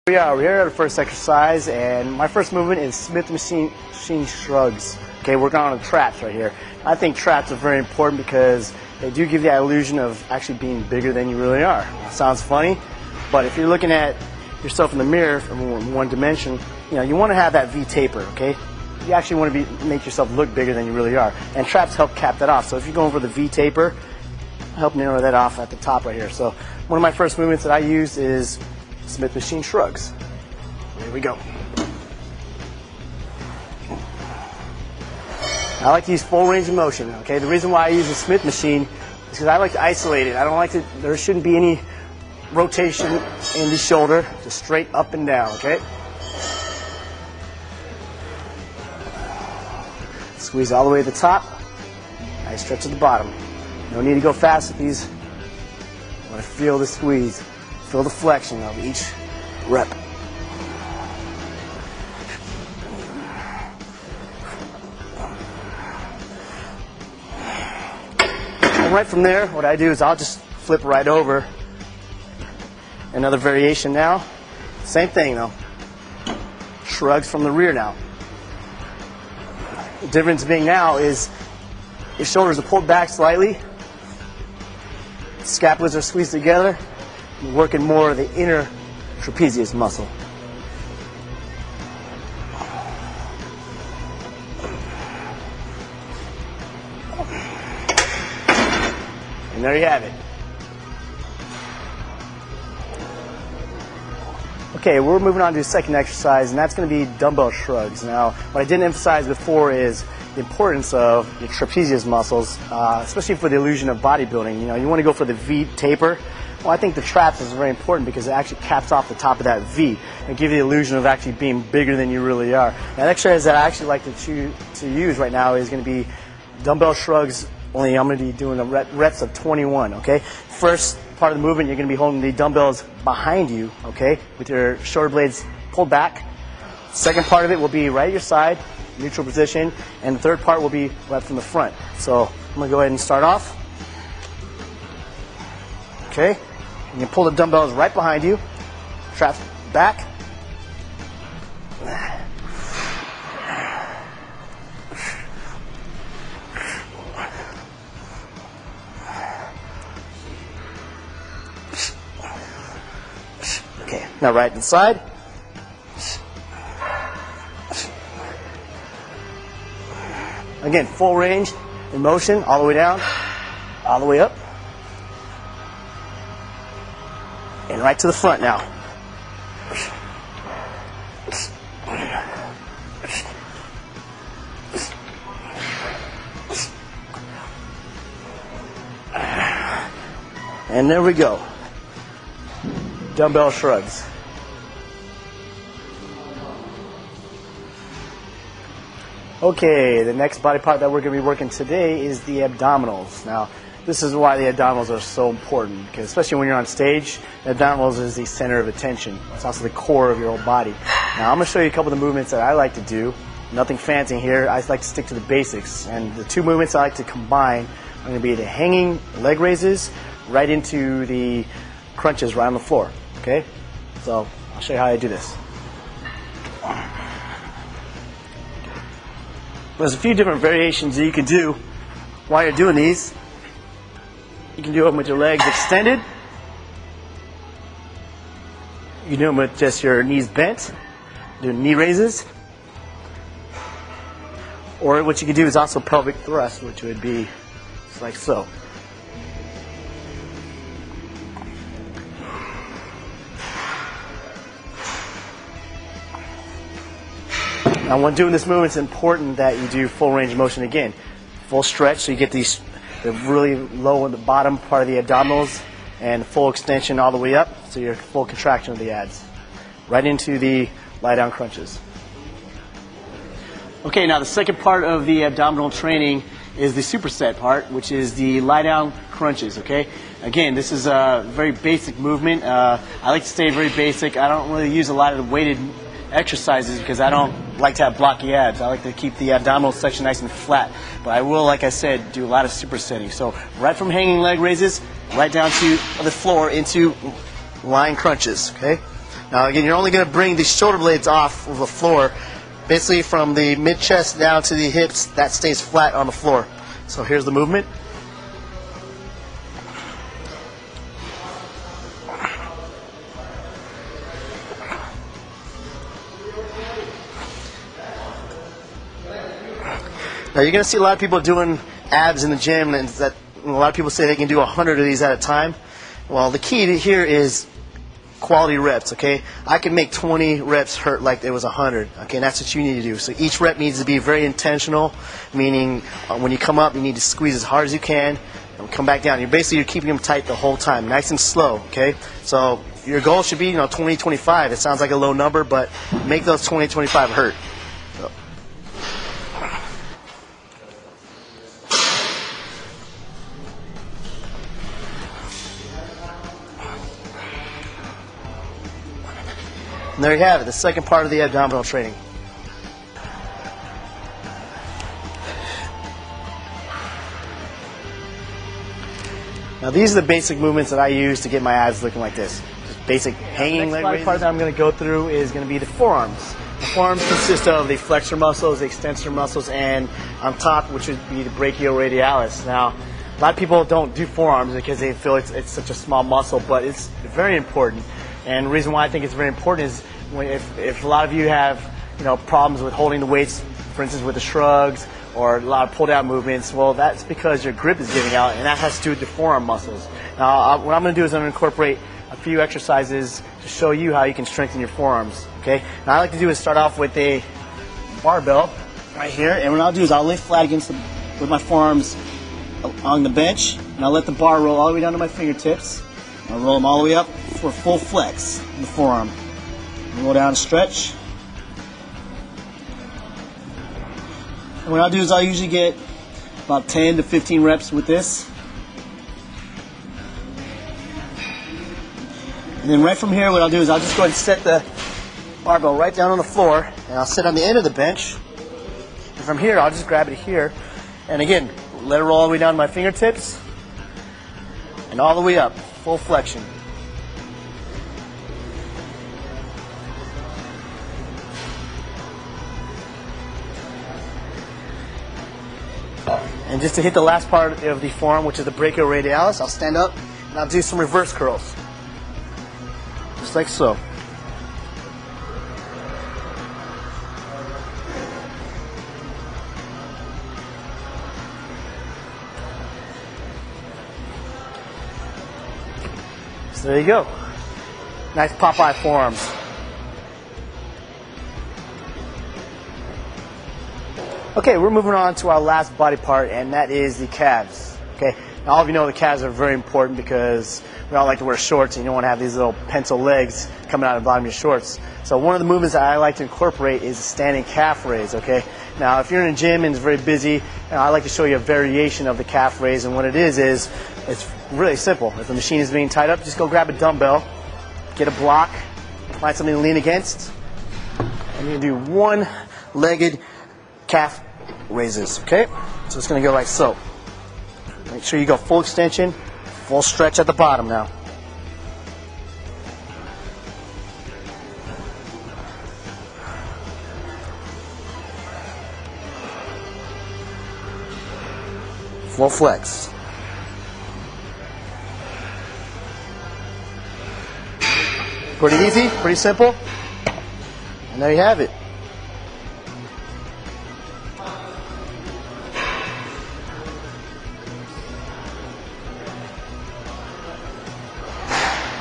We're here at our first exercise, and my first movement is Smith machine shrugs. Okay, working on the traps right here. I think traps are very important because they do give you that illusion of actually being bigger than you really are. Sounds funny, but if you're looking at yourself in the mirror from one dimension, you want to have that V taper. Okay, you actually want to make yourself look bigger than you really are, and traps help cap that off. So if you're going for the V taper, help narrow that off at the top right here. So one of my first movements that I use is Smith machine shrugs. Here we go. I like to use full range of motion. Okay, the reason why I use the Smith machine is because I like to isolate it. I don't like to. There shouldn't be any rotation in the shoulder, just straight up and down. Okay. Squeeze all the way to the top. Nice stretch at the bottom. No need to go fast with these. I want to feel the squeeze. Feel the flexion of each rep. And right from there, what I do is I'll just flip right over. Another variation now. Same thing though. Shrugs from the rear now. The difference being now is your shoulders are pulled back slightly. Scapulas are squeezed together. You're working more of the inner trapezius muscle. And there you have it. Okay, we're moving on to the second exercise, and that's going to be dumbbell shrugs. Now, what I didn't emphasize before is the importance of your trapezius muscles, especially for the illusion of bodybuilding. You want to go for the V taper. Well, I think the traps is very important because it actually caps off the top of that V and give you the illusion of actually being bigger than you really are. Now, the exercise that I actually like to use right now is going to be dumbbell shrugs. Only I'm going to be doing the reps of 21. Okay. First part of the movement, you're going to be holding the dumbbells behind you. Okay, with your shoulder blades pulled back. Second part of it will be right at your side, neutral position, and the third part will be right from the front. So I'm going to go ahead and start off. Okay. And you pull the dumbbells right behind you, traps back. Okay, now right inside. Again, full range in motion, all the way down, all the way up. And right to the front now. And there we go. Dumbbell shrugs. Okay, the next body part that we're going to be working today is the abdominals. Now, this is why the abdominals are so important, because especially when you're on stage, the abdominals is the center of attention. It's also the core of your whole body. Now, I'm going to show you a couple of the movements that I like to do. Nothing fancy here. I like to stick to the basics. And the two movements I like to combine are going to be the hanging leg raises right into the crunches right on the floor. Okay? So, I'll show you how I do this. There's a few different variations that you can do while you're doing these. You can do them with your legs extended. You can do them with just your knees bent, do knee raises. Or what you can do is also pelvic thrust, which would be just like so. Now, when doing this movement, it's important that you do full range of motion again. Full stretch, so you get these really low on the bottom part of the abdominals, and full extension all the way up, so your full contraction of the abs. Right into the lie-down crunches. Okay, now the second part of the abdominal training is the superset part, which is the lie-down crunches, okay? Again, this is a very basic movement. I like to stay very basic. I don't really use a lot of the weighted exercises because I don't like to have blocky abs. I like to keep the abdominal section nice and flat. But I will, like I said, do a lot of supersetting. So right from hanging leg raises, right down to the floor into lying crunches, okay? Now Now again, you're only going to bring the shoulder blades off of the floor. Basically from the mid-chest down to the hips, that stays flat on the floor. So here's the movement. Now you're going to see a lot of people doing abs in the gym, and a lot of people say they can do 100 of these at a time. Well, the key here is quality reps, okay? I can make 20 reps hurt like it was 100, okay? And that's what you need to do. So each rep needs to be very intentional, meaning when you come up, you need to squeeze as hard as you can and come back down. You're keeping them tight the whole time, nice and slow, okay? So your goal should be, 20, 25. It sounds like a low number, but make those 20, 25 hurt. So. And there you have it, the second part of the abdominal training. Now these are the basic movements that I use to get my abs looking like this. Just basic hanging leg raises. The next part that I'm going to go through is going to be the forearms. The forearms consist of the flexor muscles, the extensor muscles, and on top, which would be the brachioradialis. Now, a lot of people don't do forearms because they feel it's such a small muscle, but it's very important. And the reason why I think it's very important is if a lot of you have problems with holding the weights, for instance with the shrugs or a lot of pull down movements, well that's because your grip is giving out, and that has to do with the forearm muscles. Now what I'm going to do is I'm going to incorporate a few exercises to show you how you can strengthen your forearms. Okay. Now I like to do is start off with a barbell right here, and what I'll do is I'll lay flat with my forearms on the bench, and I'll let the bar roll all the way down to my fingertips. I'll roll them all the way up for a full flex in the forearm. Roll down and stretch. And what I'll do is I'll usually get about 10 to 15 reps with this. And then right from here, what I'll do is I'll just go ahead and set the barbell right down on the floor, and I'll sit on the end of the bench. And from here, I'll just grab it here. And again, let it roll all the way down to my fingertips and all the way up. Full flexion. And just to hit the last part of the forearm, which is the brachioradialis, I'll stand up and I'll do some reverse curls. Just like so. So there you go. Nice Popeye forearms. Okay, we're moving on to our last body part, and that is the calves. Okay, now all of you know the calves are very important because we all like to wear shorts, and you don't want to have these little pencil legs coming out of the bottom of your shorts. So one of the movements that I like to incorporate is the standing calf raise. Okay, now if you're in a gym and it's very busy, I like to show you a variation of the calf raise, and what it is it's really simple. If the machine is being tied up, just go grab a dumbbell, get a block, find something to lean against, and you do one-legged calf raises, okay? So it's going to go like so. Make sure you go full extension, full stretch at the bottom now. Full flex. Pretty easy, pretty simple. And there you have it.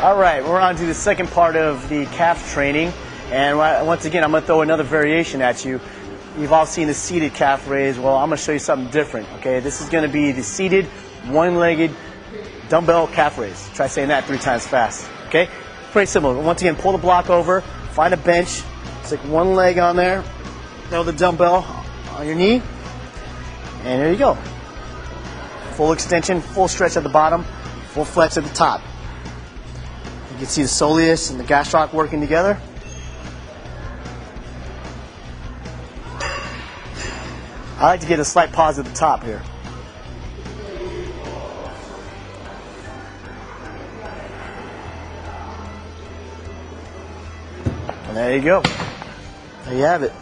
All right, we're on to the second part of the calf training, and once again, I'm going to throw another variation at you. You've all seen the seated calf raise. Well, I'm going to show you something different. Okay, this is going to be the seated, one-legged dumbbell calf raise. Try saying that 3 times fast. Okay, pretty simple. Once again, pull the block over, find a bench, stick one leg on there, throw the dumbbell on your knee, and there you go. Full extension, full stretch at the bottom, full flex at the top. You can see the soleus and the gastroc working together. I like to get a slight pause at the top here. And there you go. There you have it.